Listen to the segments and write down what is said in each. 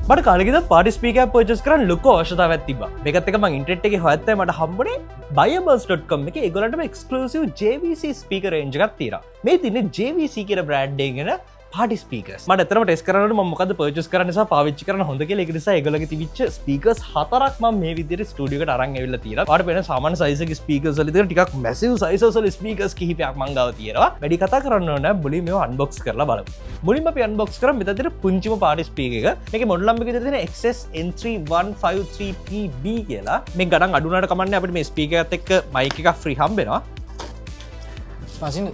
මට කාලෙකද party speaker purchase කරන්න ලොකු අවශ්‍යතාවයක් තිබ්බා. මේකත් එක්ක මම ඉන්ටර්නෙට් එකේ හොයද්දී මට හම්බුනේ buyerburst.com එකේ ඒගොල්ලන්ටම එක්ස්ක්ලූසිව් JVC ස්පීකර් රේන්ජ් එකක් තියෙනවා. මේ තින්නේ JVC කියන බ්‍රෑන්ඩ් එකගෙන පාටි ස්පීකර්ස්. මට ඇත්තටම ටෙස්ට් කරනකොට මම මොකද්ද පර්චේස් කරන්න නිසා පාවිච්චි කරන්න හොඳ කියලා ඒක නිසා ඒගොල්ලෝගේ තිබිච්ච ස්පීකර්ස් 4ක් මම මේ විදිහට ස්ටුඩියෝ එකට අරන් ඇවිල්ලා තියෙනවා. ඔයාලට පේන සාමාන්‍ය සයිස් එකේ ස්පීකර්ස් වල ඉතින් ටිකක් මැසිව් සයිසස් වල ස්පීකර්ස් කිහිපයක් මං ගාව තියෙනවා. වැඩි කතා කරන්න ඕන මුලින් මේව අන්බොක්ස් කරලා බලමු. මුලින්ම අපි අන්බොක්ස් කරමු මෙතන තියෙන පුංචිම පාටි ස්පීකර් එක. මේකේ මොඩල් නම්බර් එක තියෙන XS-N3153PB කියලා. මේ ගණන් අඩු වුණාට කමන්නේ අපිට මේ ස්පීකර් එකත් එක්ක මයික් එකක් ෆ්‍රී හම්බෙනවා. පසින්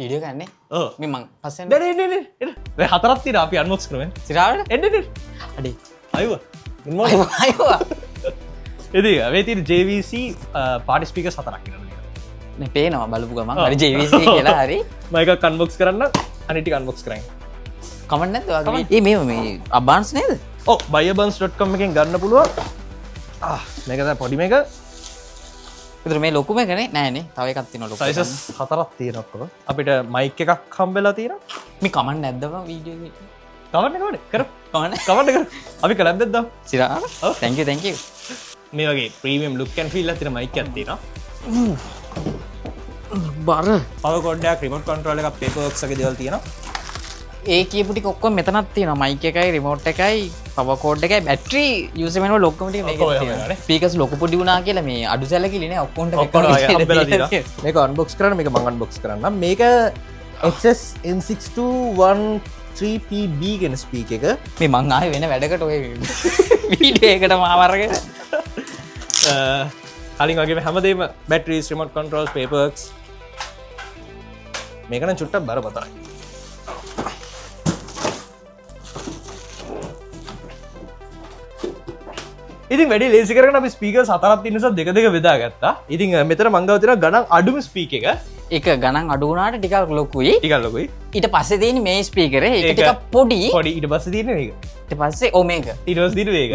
වීඩියෝ ගන්න මේ මං පස්සෙන් හතරත් තිර අපි අන්මොක්ස් කරම සිරාවට එඩ අඩි අයව එදි අවේතිර JVC පාටිස්පික සතරක් පේනවා බලපු ගමන් හරි JVC කියලා හරි මයික කන්බොක්ස් කරන්න අනිටි කන්බොක්ස් කරන්න කමන්න ඒ මේ අබාන්ස් නේද බයබන්ස්.com එකෙන් ගන්න පුළුව මේකද පොඩි මේක ඉතින් මේ ලොකුම එකනේ නෑනේ තව එකක් තියෙනවා ලොකු සයිසස් හතරක් තියෙනවා අපිට මයික් එකක් හම්බෙලා තියෙනවා මේ කමන්න නැද්ද බං වීඩියෝ එකේ කවන්න කවන්න කර කමන්න කර අපි කරන් දෙද්දා සිරා thank you මේ වගේ ප්‍රීමියම් ලුක් ඇන්ඩ් ෆීල් එකක් තියෙන මයික් එකක් තියෙනවා බර පවර් කෝඩ්යක් රිමෝට් කන්ට්‍රෝල් එකක් පේපර් වර්ක්ස් වගේ දේවල් තියෙනවා ඒ කියපු ටික ඔක්කොම මෙතනක් තියෙනවා මයික් එකයි රිමෝට් එකයි පවර් කෝඩ් එකයි බැටරි යූසර් මැනුවල් ඔක්කොම ටික මේකේ තියෙනවා ස්පීකර්ස් ලොකු පොඩි වුණා කියලා මේ අඩු සැලකිලි නේ ඔක්කොම මේක අන්බොක්ස් කරන්න මේක මම අන්බොක්ස් කරන්නම් මේක XS-N62153PB කියන ස්පීකර් එක මේ මං ආවේ වෙන වැඩකට ඔය වීඩියෝ එකට මාව අරගෙන කලින් වගේම හැමදේම batteries remote controls paper works මේක නම් චුට්ටක් බරපතලයි ඉතින් වැඩි ලේසි කරගෙන අපි ස්පීකර්ස් හතරක් තියෙන නිසා දෙක දෙක බෙදා ගත්තා. ඉතින් මෙතන මං ගාව තියෙන ගණන් අඩුම ස්පීකර් එක. ඒක ගණන් අඩු වුණාට ටිකක් ලොකුයි. ටිකක් ලොකුයි. ඊට පස්සේ තියෙන මේ ස්පීකරේ ඒක ටිකක් පොඩි. පොඩි ඊට පස්සේ තියෙන මේක. ඊට පස්සේ මේක. ඊට පස්සේ තියෙන මේක.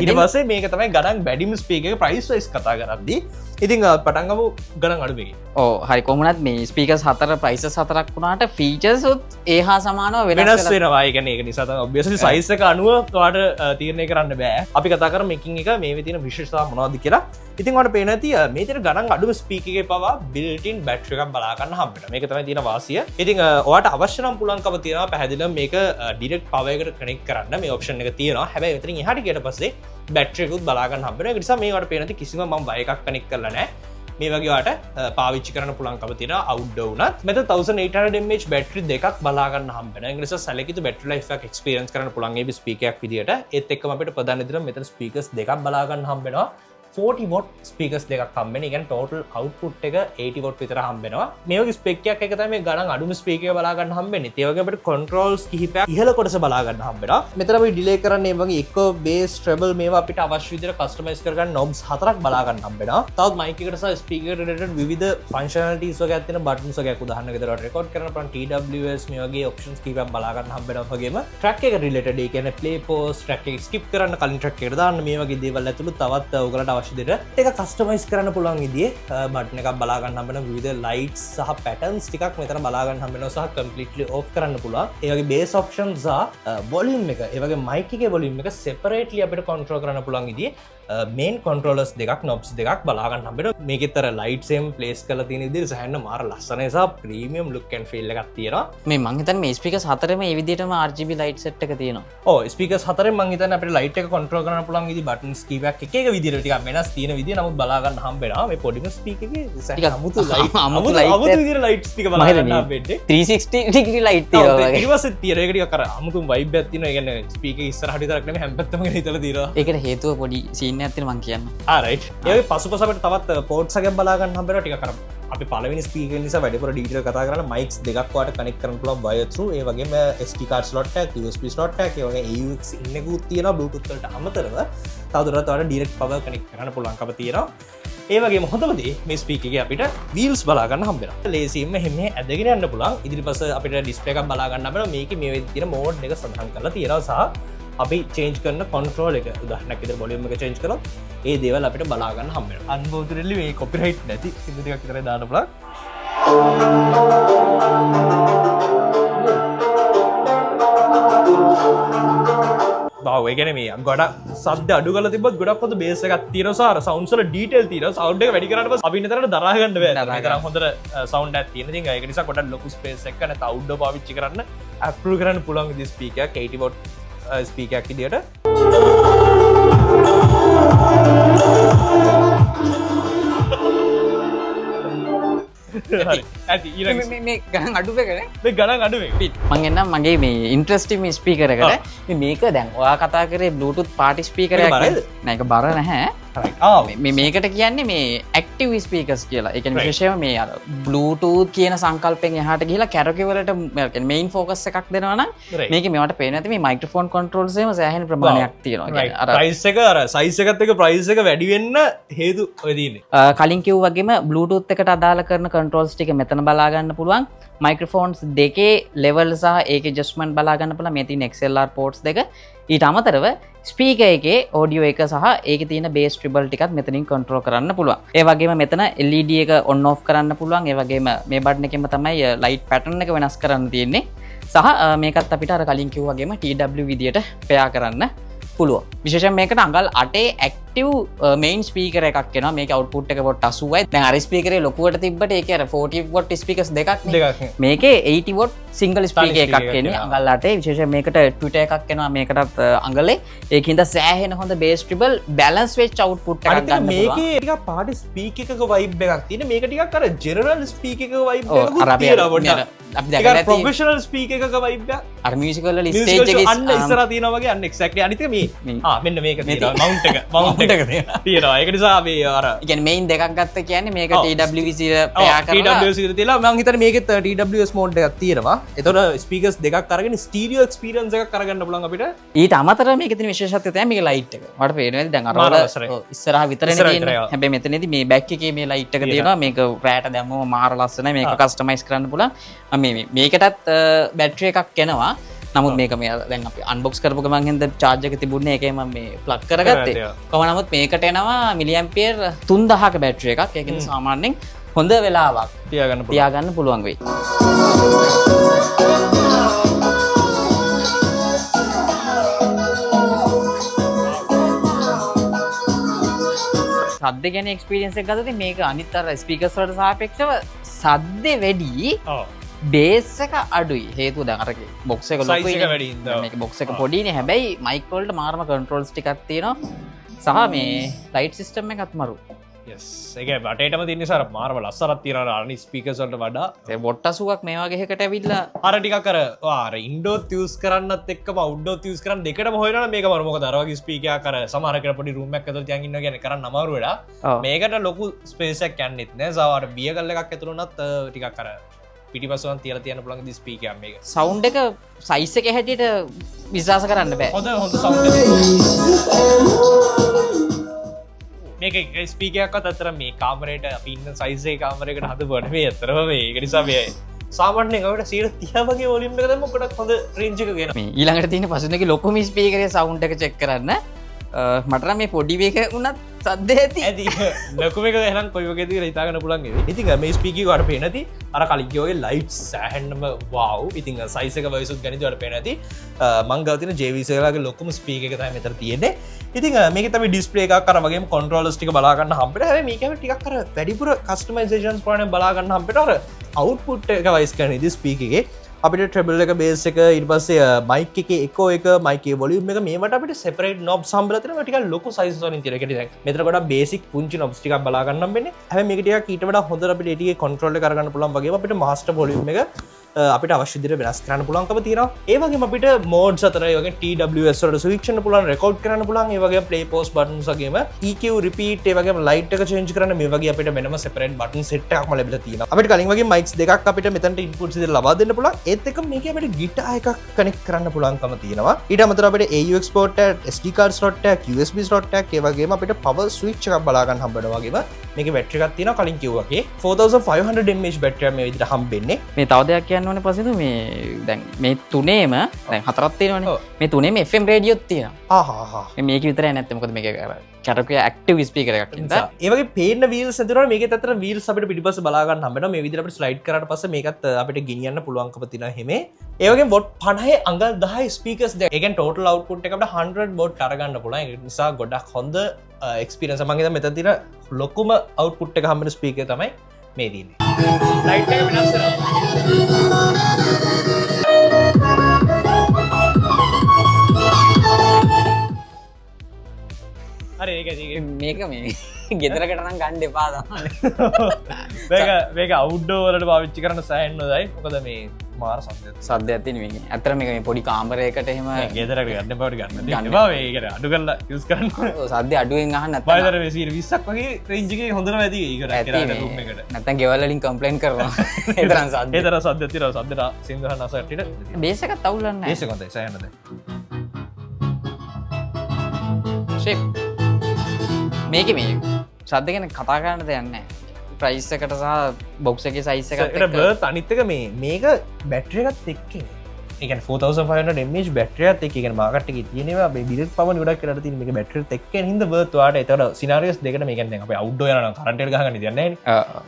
ඊට පස්සේ මේක තමයි ගණන් වැඩිම ස්පීකර් එක ප්‍රයිස් වයිස් කතා කරද්දී. ඉතින් පටන් ගමු ගණන් අඩු මේකේ. ඔව් හරි කොහොමවත් මේ ස්පීකර්ස් හතර ප්‍රයිසස් හතරක් වුණාට ෆීචර්ස් උත් ඒ හා සමානව වෙනස් වෙනවා. ඒ කියන්නේ ඒක නිසා තමයි ඔබ්වියස්ලි සයිස් එක අනුව ඔයාලට තීරණය කරන්න බෑ. අපි කතා කරමු මේකින් එක මේ විදිහේ විශේෂතාව මොනවද කියලා. ඉතින් ඔයාලට පේන ඇති මේ තියෙන ගණන් අඩුම ස්පීකර් එකේ පවා built in battery එකක් බලා ගන්න හම්බෙනවා. මේක තමයි තියෙන වාසිය. ඉතින් ඔයාලට අවශ්‍ය නම් පුළුවන්කම තියෙනවා පැහැදිලිව මේක direct power එකට connect කරන්න මේ option එක තියෙනවා. හැබැයි මෙතනින් එහාට ගියට පස්සේ බැටරි එකකුත් බලා ගන්න හම්බෙනවා. ඒ නිසා මේ ඔයාලට පේන ඇති කිසිම මම වයර් එකක් connect කරලා නැහැ. මේ වගේ වාට පාවිච්චි කරන්න පුළුවන්කම තියෙනවා අවුට්ඩෝර් උනත් මෙතන 1800 mAh බැටරි දෙකක් බලා ගන්න හම්බෙනවා. ඒ නිසා සැලකිත බැටරි ලයිෆ් එකක් එක්ස්පීරියන්ස් කරන්න පුළුවන් මේ ස්පීකර් එකක් විදියට. ඒත් එක්කම අපිට ප්‍රධාන විදිහට මෙතන ස්පීකර්ස් දෙකක් බලා ගන්න හම්බෙනවා. 40 watt ස්පීකර්ස් දෙකක් හම්බෙනවා. ඒ කියන්නේ total output එක 80 watt විතර හම්බෙනවා. මේ වගේ ස්පෙක් එකක් එක තමයි මේ ගණන් අඩුම ස්පීකර් එක බලා ගන්න හම්බෙන්නේ. ඒ වගේ අපිට controls කිහිපයක් ඉහළ කොටස බලා ගන්න හම්බෙනවා. මෙතන අපි ඩිලේ කරන්නේ මේ වගේ echo bass treble මේවා අපිට අවශ්‍ය විදිහට customize කරගන්න knobs හතරක් බලා ගන්න හම්බෙනවා. තවත් mic එකට සහ speaker related විවිධ functionalities වගේ තියෙන buttons වගේ උදාහරණයක් විදිහට record කරන පුළුවන් TWS මේ වගේ options කිහිපයක් බලා ගන්න හම්බෙනවා. වගේම track එක related ඒ කියන්නේ play pause track එක skip කරන්න කලින් track එකට දාන්න මේ වගේ දේවල් ඇතුළු තවත් ඔයගලට අවශ්‍ය විදිහට ඒක කස්ටමයිස් කරන්න පුළුවන් විදිහේ බටන් එකක් බලා ගන්න හම්බෙනවා. විවිධ lights සහ patterns ටිකක් මෙතන බලා ගන්න හම්බෙනවා සහ completely off කරන්න පුළුවන්. ඒ වගේ bass options සහ volume එක ඒ වගේ mic එකේ volume එක separately අපිට control කරන්න පුළුවන් විදිහේ main controllers දෙකක් knobs දෙකක් බලා ගන්න හම්බෙනවා. මේකෙත් අර lights එම් place කරලා තියෙන විදිහට සෑහෙන මාර ලස්සනයි සහ premium look and feel එකක් තියෙනවා. මේ මං හිතන්නේ මේ speakers හතරෙම මේ විදිහටම RGB light set එක තියෙනවා. ඔව් speakers හතරෙන් මං හිතන්නේ අපිට light එක control කරන්න පුළුවන් විදිහ buttons කීපයක් එක එක විදිහට ටිකක් වෙනස් තියෙන විදිහ නමුත් බලා ගන්න හම්බෙනවා. මේ පොඩිම ස්පීකර් එකේ ටිකක් අමුතු light අමුතු විදිහට lights ටික බලා ගන්න හම්බෙන්නේ. 360 degree light තියෙනවා වගේ. ඊට පස්සේ තියෙන එක ටිකක් අර අමුතු vibe එකක් තියෙනවා. ඒ කියන්නේ ස්පීකර් ඉස්සරහට විතරක් නෙමෙයි හැම පැත්තම ගෙන හිටලා තියෙනවා. ඒකට හේතුව පොඩි scene එකක් තියෙනවා මං කියන්න. රයිට්. ඒ වගේ පසුපස අපිට තවත් ports එකක් බලා ගන්න හම්බෙනවා. ටිකක් අර අපි පළවෙනි ස්පීකර් නිසා වැඩිපුර ඩීටේල් කතා කරලා mics දෙකක් වාට connect කරන්න පුළුවන් wire through. ඒ වගේම SD card slot එකක් USB slot එකක් ඒ වගේ AUX in එකකුත් තියෙනවා Bluetooth වලට අමතරව. තවදුරටත් ඔයාලට direct power connect කරන්න පුළුවන්කම තියෙනවා. ඒ වගේම හොඳම දේ මේ ස්පීකර් එකේ අපිට wheels බලා ගන්න හම්බෙනවා. ලේසියෙන්ම මෙහෙම ඇදගෙන යන්න පුළුවන්. ඉදිරිපස අපිට display එකක් බලා ගන්න හම්බෙනවා. මේකේ මේ විදිහට තියෙන mode එක සඳහන් කරලා තියෙනවා සහ අපි change කරන control එක උදාහරණයක් විදිහට volume එක change කරොත් ඒ දේවල් අපිට බලා ගන්න හම්බෙනවා. unfortunately මේ copyright නැති සින්දු ටිකක් විතරයි දාන්න පුළුවන්. බවගෙන මේ ගොඩ සද්ද අඩු කල තිබත් ගොඩක් හොඳ බේස එකක් තියෙනවා සාර සවුන්ඩ්ස් වල ඩීටේල් තියෙනවා සවුන්ඩ් එක වැඩි කරාට පස්සේ අපි නිතරම දරා ගන්න බෑ මේ තරම් හොඳ සවුන්ඩ් එකක් තියෙන ඉතින් ඒක නිසා ගොඩක් ලොකු ස්පේස් එකක් නැත්නම් අවුට්ඩෝර් පාවිච්චි කරන්න අප්‍රූව් කරන්න පුළුවන් විදිහේ ස්පීකර් එකක් 80 watt ස්පීකර් එකක් විදියට ඇති මේ ගණන් අඩුවකන මේ ගණන් අඩුවේ පිට මං එන්නම් මගේ මේ ඉන්ට්‍රස්ටිම් ස්පීකරකට මේක දැන් ඔයා කතා කරේ බ්ලූටූත් පාටි ස්පීකරයක් නේක බර නැහැ මේකට කියන්නේ මේ ඇක්ටිව් ස්පීකර්ස් කියලා. ඒ කියන්නේ විශේෂයෙන්ම මේ අර Bluetooth කියන සංකල්පෙන් එහාට ගිහිලා කැරකි වලට මේන් ફોකස් එකක් දෙනවා නම් මේකේ මේවට පේන්නේ නැති මේ මයික්‍රොෆෝන් කන්ට්‍රෝල්ස් එහෙම සෑහෙන ප්‍රමාණයක් තියෙනවා. කියන්නේ අර ප්‍රයිස් එක අර සයිස් එකත් එක්ක ප්‍රයිස් එක වැඩි වෙන්න හේතු ඔය තියෙන්නේ. කලින් කිව්වා වගේම Bluetooth එකට අදාළ කරන කන්ට්‍රෝල්ස් ටික මෙතන බලා ගන්න පුළුවන්. මයික්‍රොෆෝන්ස් දෙකේ ලෙවල් සහ ඒකේ ඇඩ්ජස්ට්මන්ට් බලා ගන්න පුළුවන්. මේ තියෙන XLR පෝට්ස් දෙක. ඊට අමතරව ස්පීකර් එකේ ඔඩියෝ එක සහ ඒකේ තියෙන බේස් ට්‍රිබල් ටිකත් මෙතනින් කන්ට්‍රෝල් කරන්න පුළුවන්. ඒ වගේම මෙතන LED එක ඔන් ඔෆ් කරන්න පුළුවන්. ඒ වගේම මේ බටන් එකෙන්ම තමයි ලයිට් පැටර්න් එක වෙනස් කරන්න තියෙන්නේ. සහ මේකත් අපිට අර කලින් කිව්වා වගේම TW විදියට පෙයා කරන්න පුළුවන්. විශේෂයෙන් මේකට අඟල් 8 ඇක්ටිව් මේන් ස්පීකර් එකක් එනවා. මේකේ අවුට්පුට් එක වොට් 80යි. දැන් අර ස්පීකරේ ලොකුවට තිබ්බට ඒකේ අර 40 වොට් ස්පීකර්ස් දෙකක් නේ. මේකේ 80 වොට් සිංගල් ස්පීකර් එකක් එන්නේ අඟල් 8. විශේෂයෙන් මේකට ට්විටර් එකක් එනවා. මේකටත් අඟලේ ඒකින්ද සෑහෙන හොඳ බේස් ට්‍රිබල් බැලන්ස් වෙච්ච අවුට්පුට් එකක් ගන්න පුළුවන්. මේකේ ටිකක් පාටි ස්පීකර් එකක වයිබ් එකක් තියෙන. මේක ටිකක් අර ජෙනරල් ස්පීකර් එකක වයිබ් එකකුත් තියෙනවා පොඩ්ඩක්. අපි දැකලා ඇති ප්‍රොෆෙෂනල් ස්පීකර් එකක වයිබ් එක. අර මියුසිකල් වල ස්ටේජ් එකේ අන්න ඉස්සරහ තියෙනවා වගේ අන්න එක්සැක්ට්ලි අනිත් එක මේ මෙන්න මේක තියෙනවා මවුන්ට් එක තියෙනවා. ඒක නිසා මේ අර ඒ කියන්නේ මේන් දෙකක් ගත්ත කියන්නේ මේක TWC පෙයා කරලා TWC එක තියලා මම හිතන්නේ මේකෙත් TWS මෝඩ් එකක් තියෙනවා. ඒතකොට ස්පීකර්ස් දෙකක් අරගෙන ස්ටීරියෝ එක්ස්පීරියන්ස් එකක් කරගන්න පුළුවන් අපිට. ඊට අමතරව මේකේ තියෙන විශේෂත්වය තමයි මේකේ ලයිට් එක. මට පේනවා දැන් අර වල ඉස්සරහා විතරනේ තියෙන්නේ. හැබැයි මෙතනදී මේ බෑක් එකේ මේ ලයිට් එක තියෙනවා. මේක රෑට දැම්මම මාර ලස්සනයි. මේක කස්ටමයිස් කරන්න පුළුවන්. මේකටත් බැටරි එකක් එනවා. නමුත් මේක මේ දැන් අපි අන්බොක්ස් කරපු ගමන් හින්දා charge එක තිබුණේ ඒකයි මම මේ ප්ලග් කරගත්තේ. කොහොම නමුත් මේකට එනවා මිලි ඇම්පියර් 3000ක බැටරි එකක්. ඒකින් සාමාන්‍යයෙන් හොඳ වෙලාවක් තියාගන්න පුළුවන් වෙයි. සද්ද ගැන එක්ස්පීරියන්ස් එක ගත්තොත් මේක අනිත් අර ස්පීකර්ස් වලට සාපේක්ෂව සද්ද වැඩි. බේස් එක අඩුයි. හේතුව දැන් අර බොක්ස් එක ලොකුයි. මේක බොක්ස් එක පොඩිනේ. හැබැයි මයික් වලට මාරම කන්ට්‍රෝල්ස් ටිකක් තියෙනවා. සහ මේ ලයිට් සිස්ටම් එකත් මරු. yes ඒක වටේටම තියෙන නිසා මාරම ලස්සනක් තියෙනවා අනිත් ස්පීකර්ස් වලට වඩා. ඒ වොට් 80ක් මේ වගේ එකකට ඇවිල්ලා අර ටිකක් අර ඉන්ඩෝත් යූස් කරන්නත් එක්කම අවුට්ඩෝත් යූස් කරන්න දෙකටම හොයනවා මේක මරු. මොකද අර වගේ ස්පීකර් එකක් අර සමහර කෙනෙක් පොඩි රූම් එකක් ඇතුළත තියන් ඉන්නවා කියන්නේ කරන්න අමාරු වෙලා. මේකට ලොකු ස්පේස් එකක් යන්නෙත් නෑ. සමහර බියගල් එකක් ඇතුළ වුණත් ටිකක් අර පිටිපස්සෙන් තියලා තියන්න පුළුවන් දී ස්පීකර් එකක් මේක. සවුන්ඩ් එක සයිස් එක හැටියට විශ්වාස කරන්න බෑ. හොඳ සවුන්ඩ් එකක්. මේක ස්පීකර් එකක්වත් අතර මේ කාමරේට අපි ඉන්න සයිස් එකේ කාමරයකට හදපුවා නෙමෙයි අතරම මේ. ඒක නිසා මේ සාමාන්‍යයෙන් අපිට 130 වගේ වොලියම් එක දැම්ම ගොඩක් හොඳ රේන්ජ් එකක එනවා. මේ ඊළඟට තියෙන පසුනේක ලොකුම ස්පීකරේ සවුන්ඩ් එක චෙක් කරන්න. මට නම් මේ පොඩි මේක උනත් සද්ද ඇති ලොකුම එක එහෙනම් කොයි වගේද කියලා හිතා ගන්න පුළුවන් ඒ. ඉතින් මේ ස්පීකර් එක වල පේන නැති අර කලින් කිව්වාගේ ලයිට්ස් සෑහෙන්නම වව්. ඉතින් සයිස් එක වයිසුත් ගණිත වල පේන නැති මං ගාව තියෙන JVC වලගේ ලොකුම ස්පීකර් එක තමයි මෙතන තියෙන්නේ. ඉතින් මේකේ තමයි ඩිස්ප්ලේ එකක් අර වගේම කන්ට්‍රෝලර්ස් ටික බලා ගන්න හම්බෙට. හැබැයි මේකේ ටිකක් අර වැඩිපුර කස්ටමයිසේෂන්ස් ප්‍රෝග්‍රෑම් බලා ගන්න හම්බෙට අර අවුට්පුට් එක වයිස් කරන ඉතින් ස්පීකර් එකේ අපිට ට්‍රබල් එක බේස් එක ඊට පස්සේ මයික් එකේ එකෝ එක මයික් එකේ වොලියුම් එක මේවට අපිට සෙපරේට් නොබ්ස් හම්බෙලා තියෙනවා. ටිකක් ලොකු සයිස් වලින් තියෙන. ඒකට දැන් මෙතන ගොඩක් බේසික් පුංචි නොබ්ස් ටිකක් බලා ගන්න හම්බෙන්නේ. හැබැයි මේක ටිකක් ඊට වඩා හොඳට අපිට ඒටිගේ කන්ට්‍රෝල් එක කරගන්න පුළුවන් වගේම අපිට මාස්ටර් වොලියුම් එක අපිට අවශ්‍ය විදිහට වෙනස් කරන්න පුළුවන්කම තියෙනවා. ඒ වගේම අපිට මෝඩ්ස් අතර ඒ වගේ TWS වලට ස්විච් කරන්න පුළුවන්, රෙකෝඩ් කරන්න පුළුවන්. ඒ වගේම ප්ලේ පෝස් බටන්ස් වගේම EQ රිපීට් ඒ වගේම ලයිට් එක චේන්ජ් කරන්න මේ වගේ අපිට වෙනම සෙපරේට් බටන් සෙට් එකක්ම ලැබිලා තියෙනවා. අපිට කලින් වගේ මයික්ස් දෙකක් අපිට මෙතනට ඉන්පුට්ස් විදිහට ලබා දෙන්න පුළුවන්. ඒත් එක්ක මේකේ අපිට ගිටාර් එකක් කනෙක්ට් කරන්න පුළුවන්කම තියෙනවා. ඊට අමතරව අපිට AU export එකක්, SD card slot එකක්, USB slot එකක්, ඒ වගේම අපිට power switch එකක් බලා ගන්න හම්බෙනවා වගේම මේකේ බැටරි එකක් තියෙනවා කලින් කිව්වා වගේ 4500 mAh බැටරියක් මේ විදිහට හම්බෙන්නේ. මේ තව දෙයක් කියන්න කියන්න ඕනේ පසිදු මේ දැන් මේ තුනේම දැන් හතරක් තියෙනවනේ මේ තුනේම FM රේඩියෝත් තියෙනවා මේක විතරයි නැත්නම් මොකද මේක කැටගරි ඇක්ටිව් ස්පීකර් එකක් ඉඳලා ඒ වගේ පේන වීල්ස් ඇතුළේ මේකේ අතර වීල්ස් අපිට පිටිපස්ස බලා ගන්න හම්බ වෙනවා මේ විදිහට අපිට ස්ලයිඩ් කරාට පස්සේ මේකත් අපිට ගෙනියන්න පුළුවන්කම තියෙනවා හැමේ ඒ වගේම වොට් 50 අඟල් 10 ස්පීකර්ස් දෙක. ඒ කියන්නේ ටෝටල් අවුට්පුට් එක අපිට 100 වොට් අරගන්න පුළුවන්. ඒ නිසා ගොඩක් හොඳ එක්ස්පීරියන්ස් එකක්. මම හිතන්නේ මෙතන තියෙන ලොකුම අවුට්පුට් එක හම්බෙන ස්පීකර් තමයි මේ තියෙන්නේ. ලයිට් එක වෙනස් වෙනවා. හරි ඒක මේක මේ ගෙදරකට නම් ගන්න එපා තමයි. මේක අවුට්ඩෝර් වලට පාවිච්චි කරන්න සෑහෙන්න හොඳයි. මොකද මේ මාර සද්දයක් තියෙන මේකේ. ඇත්තට මේක මේ පොඩි කාමරයකට එහෙම ගෙදරට ගන්න බවට ගන්න දෙන්නවා. මේකට අඩු කරලා යූස් කරන්න. ඔව් සද්ද අඩුවෙන් අහන්න නැත්නම් බයදර 120ක් වගේ රේන්ජ් එකේ හොඳම වැඩි ඒකට කරලා රූම් එකට. නැත්නම් ගෙවල් වලින් කම්ප්ලේන්ට් කරනවා. ඒ තරම් සද්ද. ඒ තරම් සද්දයක් තියෙනවා. සද්දට සින්දහන අසට්ටිට. බේස් එකත් අවුලන්නේ නැහැ. බේස් එක හොඳයි සෑහෙනද. ෂේප් මේකේ මේ සද්ද ගැන කතා කරන්න දෙයක් නැහැ. ප්‍රයිස් එකට සහ බොක්ස් එකේ සයිස් එකත් එක්ක බර්ත් අනිත් එක මේක බැටරි එකත් එක්ක ඒ කියන්නේ 4500 mAh බැටරි එකත් එක්ක කියන්නේ මාකට් එකේ තියෙනවා මේ බිල්ඩ් පවර් ගොඩක් කියලා තියෙන මේක බැටරිත් එක්ක හින්දා බර්ත් ඔයාලට ඒතර සිනාරියෝස් දෙකට මේ කියන්නේ අපි අවුට්ඩෝර් යනවා නම් කරන්ට් එක ගහගන්න දෙයක් නැහැ නේ.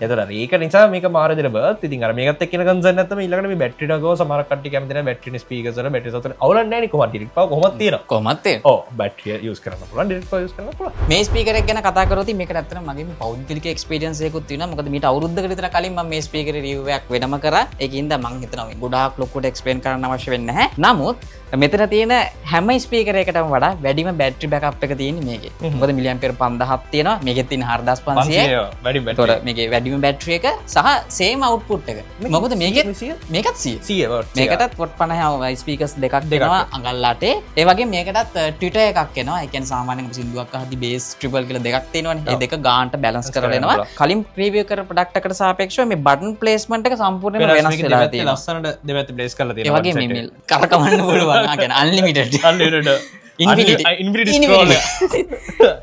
ඒතර ඒක නිසා මේක මාර දෙන බර්ත් ඉතින් අර මේකත් එක්ක එන කන්සර්න් නැත්නම් ඊළඟට මේ බැටරි එක ගෝ සමහර කට්ටිය කැමති නැහැ බැටරි ස්පීකර්ස් වල බැටරි සතර අවුලක් නැහැ නේ කොහොමද ඩිරෙක්ට් පවර් කොහොමද තියෙනවා. කොහොමද තියෙනවා. ඔව් බැටරිය යූස් කරන්න පුළුවන් ඩිරෙක්ට් පවර් යූස් කරන්න පුළුවන්. මේ ස්පීකර් එක ගැන කතා කරොත් මේක ඇත්තටම මගේ මේ පෞද්ගලික එක්ස්පීරියන්ස් එකකුත් තියෙනවා. මොකද මීට අවුරුද්දකට විතර කලින් මම මේ ස්පීකරේ රිවිව් එකක් වෙනම කරා. ඒකින්ද මම හිතනවා මේ ගොඩාක් ලොකුට එක්ස්ප්ලেইন කරන්න අවශ්‍ය වෙන්නේ නැහැ. නමුත් මෙතන තියෙන හැම ස්පීකර් එකකටම වඩා වැඩිම බැටරි බෑකප් එක තියෙන්නේ මේකේ. මොකද මිලි ඇම්පියර් 5000ක් තියෙනවා. මේකෙත් තියෙන 4500යි. වැඩි බැටරි. ඒතකොට මේකේ වැඩිම බැටරි එක සහ සේම් අවුට්පුට් එක. මොකද මේකෙත් මේකත් 100. මේකටත් වොට් 50 ස්පීකර්ස් දෙකක් දෙනවා අඟල් 8. ඒ වගේ මේකටත් ට්විටර් එකක් එනවා. ඒ කියන්නේ සාමාන්‍යයෙන් සින්දුවක් අහද්දි බේස් ට්‍රිපල් කියලා දෙකක් තියෙනවනේ. මේ දෙක ගානට බැලන්ස් කරලා එනවා. කලින් ප්‍රීවියු කර ප්‍රොඩක්ට් එකට සාපේක්ෂව මේ බටන් ප්ලේස්මන්ට් එක සම්පූර්ණයෙන්ම වෙනස් වෙලා තියෙනවා. ලස්සනට දෙපැත්ත ප්ලේස් කරලා තියෙනවා. ඒ වගේ මේ කරකවන්න පුළුවන්. ආ කියන්නේ අන්ලිමිටඩ් ඉන්ෆිනිටි ස්ක්‍රෝල්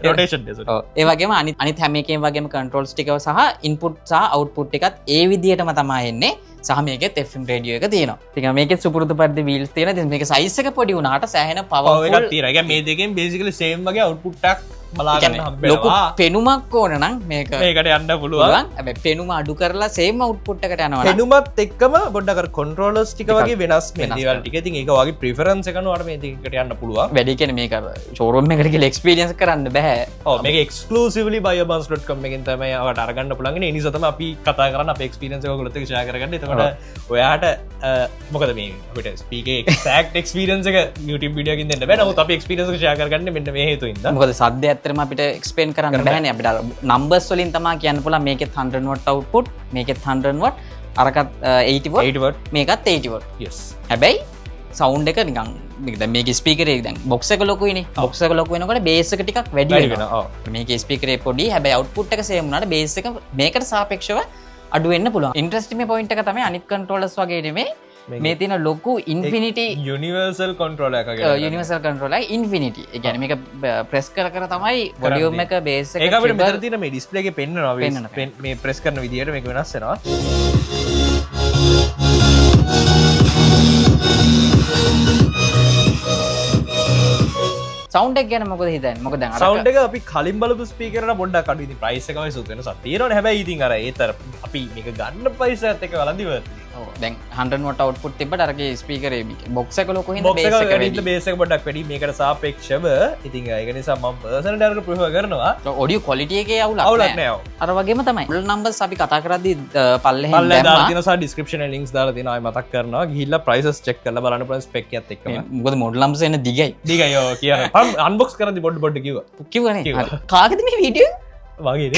රොටේෂන් එක. ඔව් ඒ වගේම අනිත් හැම එකේම වගේම කන්ට්‍රෝල්ස් ටිකව සහ ඉන්පුට් සහ අවුට්පුට් එකත් ඒ විදිහටම තමයි එන්නේ. සහ මේකෙත් FM රේඩියෝ එක තියෙනවා. ඉතින් මේකෙත් සුපුරුදු පරිදි වීල්ස් තියෙනවා. ඉතින් මේක සයිස් එක පොඩි වුණාට සෑහෙන පවර්ෆුල් එකක් තියෙනවා. ඒ කියන්නේ මේ දෙකෙන් බේසිකලි සේම් වගේ අවුට්පුට් එකක් බලා ගන්න හම්බෙනවා. ලොකු පෙනුමක් ඕන නම් මේකට යන්න පුළුවන්. හැබැයි පෙනුම අඩු කරලා සේම් අවුට්පුට් එකට යනවා. පෙනුමත් එක්කම පොඩ්ඩක් අර කන්ට්‍රෝලර්ස් ටික වගේ වෙනස් මේ දේවල් ටික. ඉතින් ඒක වගේ ප්‍රිෆරන්ස් එක අනුවට මේ දෙකකට යන්න පුළුවන්. වැඩි කියන්නේ මේක අර ෂෝරූම් එකට ගිහලා එක්ස්පීරියන්ස් කරන්න බෑ. ඔව් මේක එක්ස්ක්ලූසිව්ලි buyerbuns.com එකෙන් තමයි අවට අරගන්න පුළුවන්. ඒ නිසා තමයි අපි කතා කරන්නේ අපේ එක්ස්පීරියන්ස් එක ඔයගොල්ලොත් එක්ක ෂෙයා කරගන්න. එතකොට ඔයාට මොකද මේ අපිට ස්පීකර් එක්සැක්ට් එක්ස්පීරියන්ස් එක YouTube වීඩියෝ එකකින් දෙන්න බෑ. නමුත් අපි එක්ස්පීරියන්ස් එක ෂෙයා කරගන්නේ මෙන්න මේ හේතුවෙන්ද. මොකද සද්ද ඇත්තටම අපිට එක්ස්ප්ලেইন කරන්න බෑනේ. අපිට නම්බර්ස් වලින් තමයි කියන්න පුළුවන් මේකෙත් 100 watt output මේකෙත් 100 watt අරකත් 80 watt මේකත් 80 watt. yes. හැබැයි සවුන්ඩ් එක නිකන් දැන් මේකේ ස්පීකරේ දැන් බොක්ස් එක ලොකුයිනේ. බොක්ස් එක ලොකු වෙනකොට බේස් එක ටිකක් වැඩි වෙනවා. මේකේ ස්පීකරේ පොඩි හැබැයි අවුට්පුට් එක සේම් වුණාට බේස් එක මේකට සාපේක්ෂව අඩු වෙන්න පුළුවන්. ඉන්ට්‍රස්ටිං පොයින්ට් එක තමයි අනිත් කන්ට්‍රෝලර්ස් වගේ නෙමෙයි මේ තියෙන ලොකු ඉන්ෆිනිටි යුනිවර්සල් කන්ට්‍රෝලර් එකක් කියලා. යුනිවර්සල් කන්ට්‍රෝලර් එක ඉන්ෆිනිටි. ඒ කියන්නේ මේක ප්‍රෙස් කර තමයි වොලියුම් එක බේස් එක ඒක අපිට මෙතන තියෙන මේ ඩිස්ප්ලේ එකේ පෙන්නනවා. මේ ප්‍රෙස් කරන විදියට මේක වෙනස් වෙනවා. සවුන්ඩ් එක ගැන මොකද හිතන්නේ? මොකද දැන් අර සවුන්ඩ් එක අපි කලින් බලපු ස්පීකර් එක පොඩ්ඩක් අඩුයි. ඉතින් ප්‍රයිස් එක වගේ සුත් වෙනසක් තියෙනවනේ. හැබැයි ඉතින් අර ඒතර අපි මේක ගන්න ප්‍රයිස් එකත් එක්ක වලඳි වර්ත්. ඔව් දැන් 100 watt output තිබ්බට අරගේ ස්පීකරේ බොක්ස් එක ලොකු හින්දා බේස් එක වැඩි. බේස් එක පොඩ්ඩක් වැඩි මේකට සාපේක්ෂව. ඉතින් ඒක නිසා මම පර්සනලි අරක ප්‍රිෆර් කරනවා. ඔඩියෝ ක්වොලිටි එකේ අවුලක් නෑ. අර වගේම තමයි. මොඩල් නම්බර්ස් අපි කතා කරද්දී පල්ලෙහෙන් දාලා තියෙනවා සහ ඩිස්ක්‍රිප්ෂන් එකේ ලින්ක්ස් දාලා තියෙනවා. ආයෙ මතක් කරනවා. ගිහිල්ලා ප්‍රයිසස් චෙක් කරලා බලන්න පුළුවන් ස්පෙක් එකත් එක්කම. මොකද මොඩල් නම්බර්ස් එන දිගයි. දිගයි ඔය කියන්නේ. මම අන්බොක්ස් කරද්දී පොඩ්ඩ කිව්වා. කිව්වනේ. හරි. කාගෙද මේ වීඩියෝ? වගේද?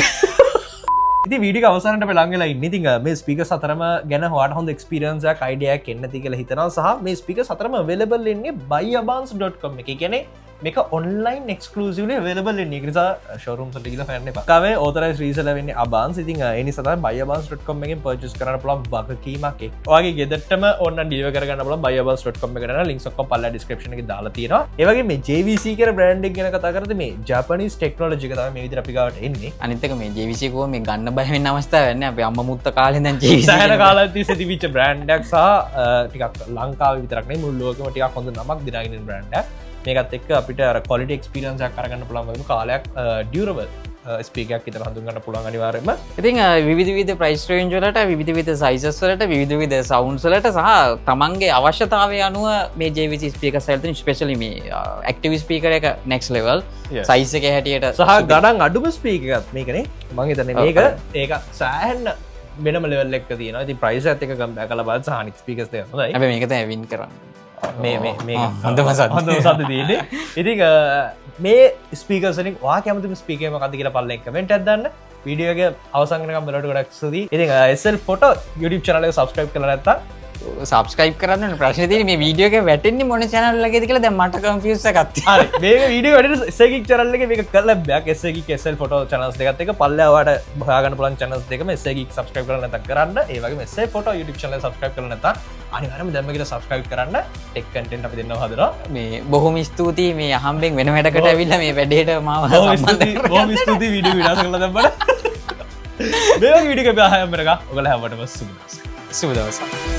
ඉතින් වීඩියෝ අවසානට අපි ලං වෙලා ඉන්නේ. ඉතින් මේ ස්පීකර්ස් හතරම ගැන ඔයාලට හොඳ එක්ස්පීරියන්ස් එකක් අයිඩියා එකක් එන්න ඇති කියලා හිතනවා. සහ මේ ස්පීකර්ස් හතරම available ඉන්නේ buyerbuns.com එකේ. කියන්නේ මේක ඔන්ලයින් එක්ස්කලසිවල වලබල නිසා ශෝරුම් සට කියල පැන්න කව ඕතරයි ශ්‍රීසල වෙන්න අබාන් සිති එනි සත බයබන්ස්.com එකෙන් පර්චස් කරන පුළන් වගකීමක් වගේ ගෙදටම ඔන්න ඩිව කරන ල බයබස්.com කරන ලින්ක්ක් පල්ල ඩිස්ක්‍රප්න දාලා තියෙන ඒවගේ මේ ජවිසි කර බ්‍රන්ඩ් ගෙන කතා කරද මේ ජපනිස් ටෙක්නෝලජි කත මේ විදි අපිකාවට එන්නේ අනිතක මේ ජවිසිකෝ මේ ගන්න බයවෙන්න අවස්ථාව වෙන්න අප අම්ම මුත්ත කාලෙද සහන කාලති සිතිවිච බ්‍රන්්ඩක් සහ ටිකක් ලංකාව විතරක්නේ මුල්ලෝකම ටික් හොඳ නමක් දිනගෙන බ්‍රන්ඩ් මේකත් එක් අපිට කොලිට එක්ස්පිරන්සයක් කරගන්න පුළන්ගම කාලයක් ඩියරබල් ස්පීකයක් ඉතර හඳුන්ගන්න පුළන් අනිවාරම ඉතින් විවිධ ප්‍රයිස්ට්‍රේන්ජලට විවිධ සයිසස්වලට විවිධ සවන්සලට සහ තමන්ගේ අවශ්‍යතාවය අනුව මේ ජවිසි ස්පීක සැල්තන ස්පේශලි මේ ඇක්ටිවි ස්පීකර එක නෙක්ස් ලෙවල් සයිස එක හැටියට සහ ගඩන් අඩුම ස්පීකත් මේකනේ මංහිතන මේක ඒක සෑහන්න වෙනම ලෙවල්ලෙක් තියන ති ප්‍රයිස ඇතික ගම් කල බත් සහනික් පිකස්ත ඇ මේකත ඇවින් කරන්න මේ හොඳම සත දීනේ ඉති මේ ස්පීකසනින් වා කැමති ස්පීකම කති කියලා පල්ල කමෙන්ට ඇදන්න වීඩියෝගේ අවසංගනකම් බලට ගොඩක් සදී ඉති එසල් ෆොට YouTube චනල සබස්ක්‍රයිබ් කර ඇත්තා සබස්ක්‍රයිබ් කරන්න ප්‍රශ්නති මේ වීඩියෝක වැටෙන්නේ මොන චනල්ලගෙ කල ද මට කම්පියස ගත් මේ වීඩියෝ වැඩ එසකි චරල්ලක මේ කල බැක් එසකි කෙසල් ෆොට චනස් දෙකත් එක පල්ලවාට භාගන පලන් චනස් දෙක එසකි සබස්ක්‍රයිබ් කරන ත කරන්න ඒවගේ මෙසේ ෆොට YouTube චනල සබස්ක්‍රයිබ් කරන ත අනිවරම දැමකට සබස්ක්‍රයිබ් කරන්න ටෙක් කටෙන්ට අපි දෙන්න හදර මේ බොහොම ස්තුතියි මේ අහම්බෙන් වෙන වැඩකට ඇවිල්ල මේ වැඩේට මාව බොහොම ස්තුතියි වීඩියෝ විනාශ කරලා දැම්මට මේ වගේ වීඩියෝ එක බහයම්මරක ඔයාලා හැමෝටම සුබ දවසක්